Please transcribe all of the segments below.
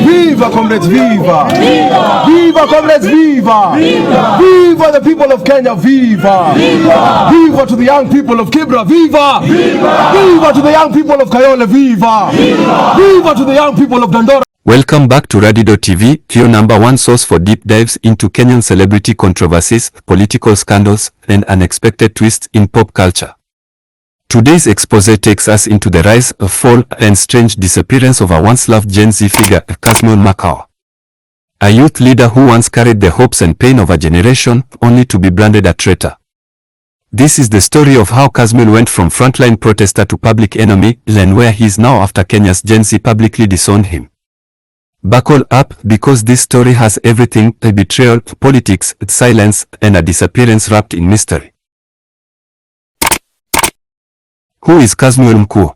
Viva comrades, viva! Viva! Viva comrades, viva! Viva! Viva the people of Kenya, viva! Viva! Viva to the young people of Kibra, viva! Viva! Viva to the young people of Kayole, viva! Viva! Viva to the young people of Dandora. Welcome back to Radido TV, your number one source for deep dives into Kenyan celebrity controversies, political scandals, and unexpected twists in pop culture. Today's expose takes us into the rise, fall, and strange disappearance of a once-loved Gen Z figure, Kasmuel McOure. A youth leader who once carried the hopes and pain of a generation, only to be branded a traitor. This is the story of how Kasmuel went from frontline protester to public enemy, and where he is now after Kenya's Gen Z publicly disowned him. Buckle up, because this story has everything: a betrayal, politics, silence, and a disappearance wrapped in mystery. Who is Kasmuel McOure?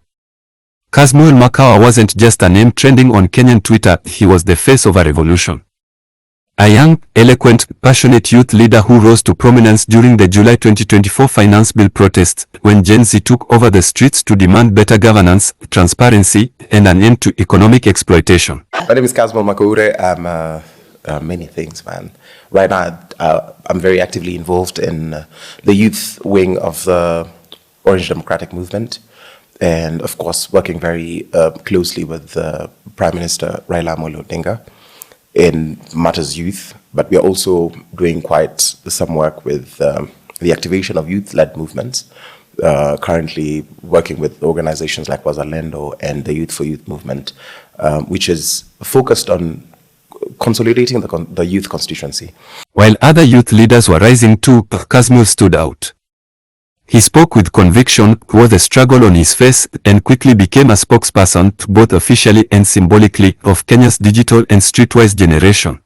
Kasmuel McOure wasn't just a name trending on Kenyan Twitter, he was the face of a revolution. A young, eloquent, passionate youth leader who rose to prominence during the July 2024 finance bill protests, when Gen Z took over the streets to demand better governance, transparency, and an end to economic exploitation. My name is Kasmuel McOure. I'm many things, man. Right now, I'm very actively involved in the youth wing of the Orange Democratic Movement, and of course working very closely with Prime Minister Raila Amolo Odinga in matters youth, but we are also doing quite some work with the activation of youth-led movements, currently working with organizations like Wazalendo and the Youth for Youth movement, which is focused on consolidating the youth constituency. While other youth leaders were rising too, Kasmuel stood out. He spoke with conviction, wore the struggle on his face, and quickly became a spokesperson, both officially and symbolically, of Kenya's digital and streetwise generation.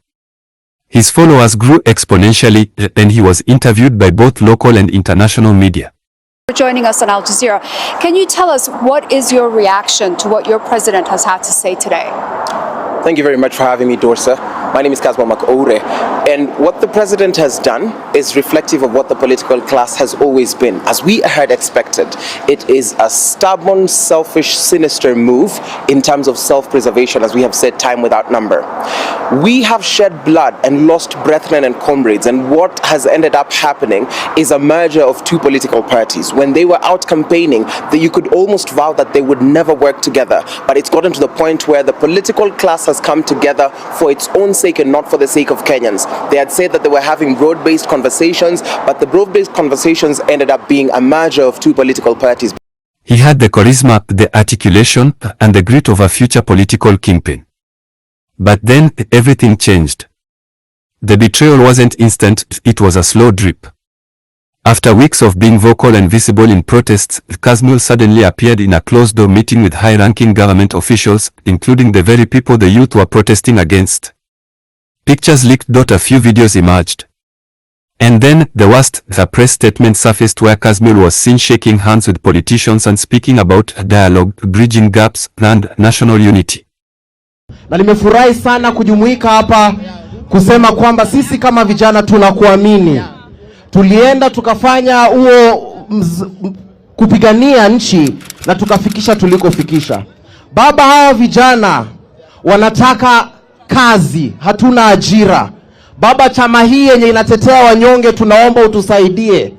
His followers grew exponentially, and he was interviewed by both local and international media. For joining us on Al Jazeera, can you tell us what is your reaction to what your president has had to say today? Thank you very much for having me, Dorsa. My name is Kasmuel McOure, and what the president has done is reflective of what the political class has always been. As we had expected, it is a stubborn, selfish, sinister move in terms of self-preservation, as we have said time without number. We have shed blood and lost brethren and comrades, and what has ended up happening is a merger of two political parties. When they were out campaigning, you could almost vow that they would never work together, but it's gotten to the point where the political class has come together for its own sake and not for the sake of Kenyans. They had said that they were having broad-based conversations, but the broad-based conversations ended up being a merger of two political parties. He had the charisma, the articulation, and the grit of a future political kingpin. But then, everything changed. The betrayal wasn't instant, it was a slow drip. After weeks of being vocal and visible in protests, Kasmuel suddenly appeared in a closed-door meeting with high-ranking government officials, including the very people the youth were protesting against. Pictures leaked. A few videos emerged. And then, the worst, the press statement surfaced where Kasmuel was seen shaking hands with politicians and speaking about dialogue, bridging gaps, and national unity. Na nimefurahi sana kujumuika hapa kusema kwamba sisi kama vijana tunakuamini. Tulienda tukafanya kupigania nchi na tukafikisha tulikofikisha. Baba, hawa vijana wanataka kazi, hatuna ajira. Baba, chama hii yenye inatetea wanyonge tunaomba utusaidie.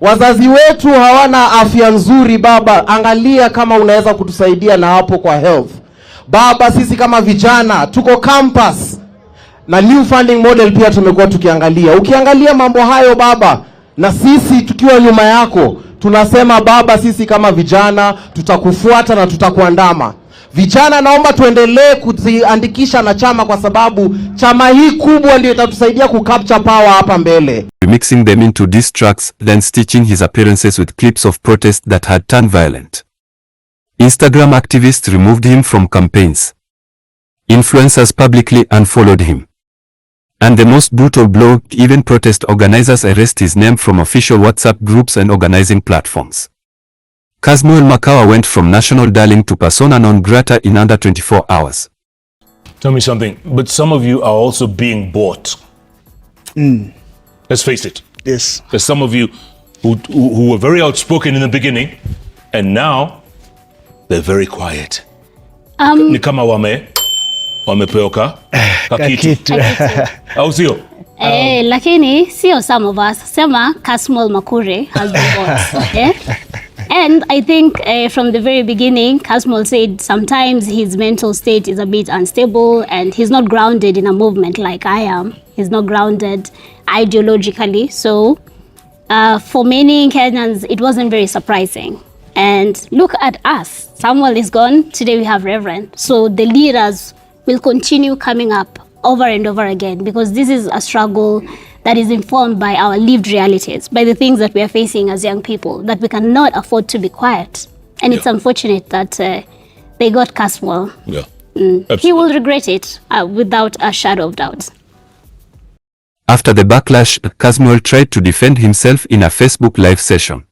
Wazazi wetu hawana afya nzuri baba, angalia kama unaweza kutusaidia na hapo kwa health. Baba, sisi kama vijana tuko campus na new funding model pia tumekuwa tukiangalia. Ukiangalia mambo hayo baba, na sisi tukiwa nyuma yako, tunasema baba, sisi kama vijana tutakufuata na tutakuandama. Vijana, naomba tuendelee kujiandikisha na chama, kwa sababu chama hii kubwa ndio itatusaidia kucapture power hapa mbele. Mixing them into diss tracks, then stitching his appearances with clips of protests that had turned violent. Instagram activists removed him from campaigns. Influencers publicly unfollowed him. And the most brutal blow, even protest organizers erased his name from official WhatsApp groups and organizing platforms. Kasmuel McOure went from national darling to persona non grata in under 24 hours. Tell me something, but some of you are also being bought. Let's face it. Yes. There's some of you who were very outspoken in the beginning, and now they're very quiet. Ni kama wamepeoka kakitu. Au sio? Lakini sio some of us. Sema Kasmuel McOure has been bought. And I think from the very beginning, Kasmuel said sometimes his mental state is a bit unstable and he's not grounded in a movement like I am. He's not grounded ideologically. So for many Kenyans, it wasn't very surprising. And look at us. Samuel is gone. Today we have Reverend. So the leaders will continue coming up over and over again, because this is a struggle that is informed by our lived realities, by the things that we are facing as young people, that we cannot afford to be quiet. And it's unfortunate that they got Kasmuel. Yeah. He will regret it without a shadow of doubt. After the backlash, Kasmuel tried to defend himself in a Facebook live session.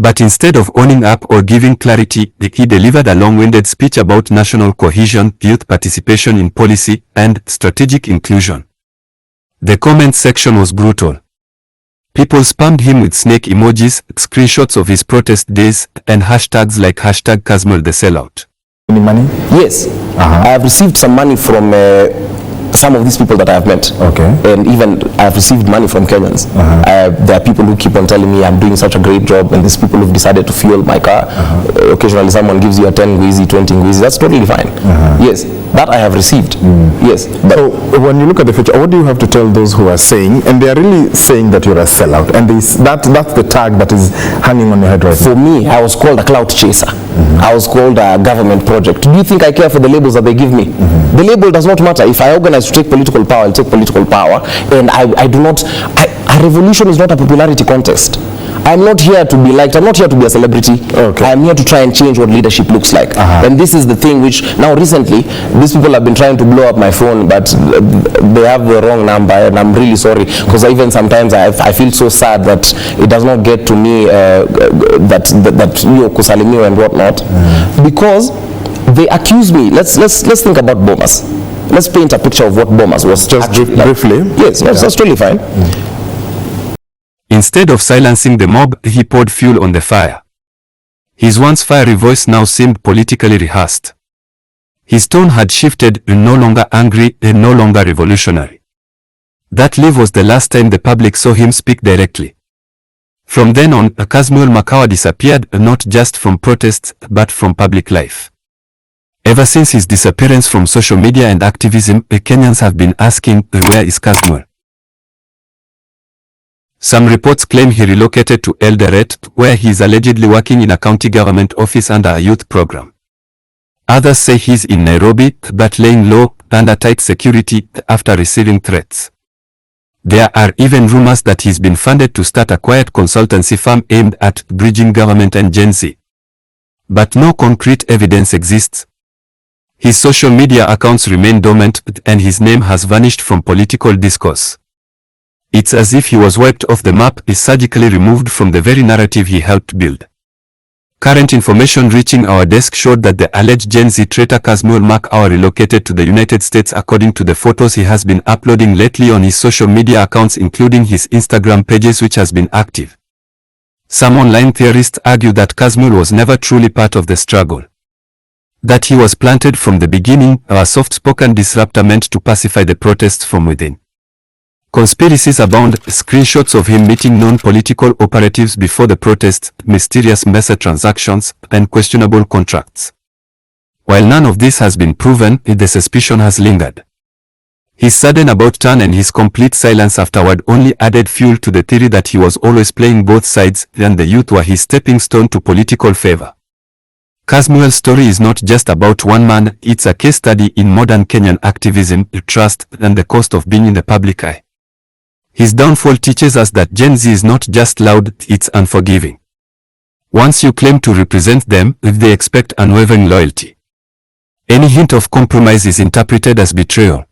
But instead of owning up or giving clarity, he delivered a long-winded speech about national cohesion, youth participation in policy, and strategic inclusion. The comment section was brutal. People spammed him with snake emojis, screenshots of his protest days, and hashtags like #Kasmuel the sellout. Any money? Yes. I have received some money from some of these people that I have met. Okay. And even I have received money from Kenyans. There are people who keep on telling me I'm doing such a great job, and these people who've decided to fuel my car. Occasionally someone gives you a 10 Ngugi, 20 Ngugi. That's totally fine. Yes, that I have received. Yes. So when you look at the future, what do you have to tell those who are saying, and they are really saying that you're a sellout, and that's the tag that is hanging on your head right now? For me, I was called a clout chaser. I was called a government project. Do you think I care for the labels that they give me? The label does not matter. If I organize to take political power, I'll take political power. And I do not, a revolution is not a popularity contest. I'm not here to be liked. I'm not here to be a celebrity. Okay. I'm here to try and change what leadership looks like. And this is the thing which, now recently, these people have been trying to blow up my phone, but they have the wrong number, and I'm really sorry. Because even sometimes I feel so sad that it does not get to me that you kusalimiwa and whatnot. Because they accuse me. Let's think about Bomas. Let's paint a picture of what Bomas was. Just briefly. Yes, that's totally fine. Instead of silencing the mob, he poured fuel on the fire. His once fiery voice now seemed politically rehearsed. His tone had shifted, no longer angry and no longer revolutionary. That live was the last time the public saw him speak directly. From then on, Kasmuel McOure disappeared, not just from protests, but from public life. Ever since his disappearance from social media and activism, Kenyans have been asking, where is Kasmuel? Some reports claim he relocated to Eldoret, where he is allegedly working in a county government office under a youth program. Others say he's in Nairobi, but laying low, under tight security, after receiving threats. There are even rumors that he's been funded to start a quiet consultancy firm aimed at bridging government and Gen Z. But no concrete evidence exists. His social media accounts remain dormant, and his name has vanished from political discourse. It's as if he was wiped off the map, is surgically removed from the very narrative he helped build. Current information reaching our desk showed that the alleged Gen Z traitor Kasmuel McOure relocated to the United States according to the photos he has been uploading lately on his social media accounts, including his Instagram pages, which has been active. Some online theorists argue that Kasmuel was never truly part of the struggle. That he was planted from the beginning, a soft-spoken disruptor meant to pacify the protests from within. Conspiracies abound, screenshots of him meeting non-political operatives before the protests, mysterious Mesa transactions, and questionable contracts. While none of this has been proven, the suspicion has lingered. His sudden about turn and his complete silence afterward only added fuel to the theory that he was always playing both sides, and the youth were his stepping stone to political favor. Kasmuel's story is not just about one man, it's a case study in modern Kenyan activism, trust, and the cost of being in the public eye. His downfall teaches us that Gen Z is not just loud, it's unforgiving. Once you claim to represent them, they expect unwavering loyalty. Any hint of compromise is interpreted as betrayal.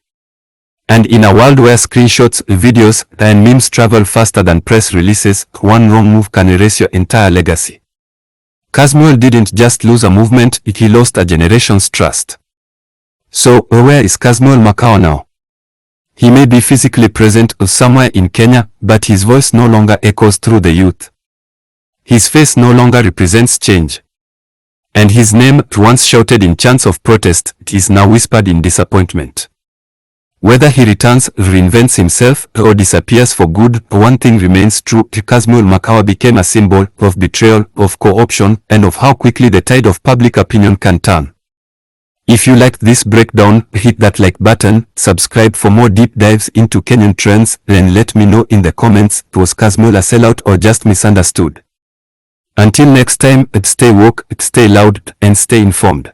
And in a world where screenshots, videos, and memes travel faster than press releases, one wrong move can erase your entire legacy. Kasmuel didn't just lose a movement, he lost a generation's trust. So, where is Kasmuel McOure now? He may be physically present somewhere in Kenya, but his voice no longer echoes through the youth. His face no longer represents change. And his name, once shouted in chants of protest, is now whispered in disappointment. Whether he returns, reinvents himself, or disappears for good, one thing remains true: Kasmuel McOure became a symbol of betrayal, of co-option, and of how quickly the tide of public opinion can turn. If you liked this breakdown, hit that like button, subscribe for more deep dives into Kenyan trends, and let me know in the comments, was Kasmuel a sellout or just misunderstood? Until next time, stay woke, stay loud, and stay informed.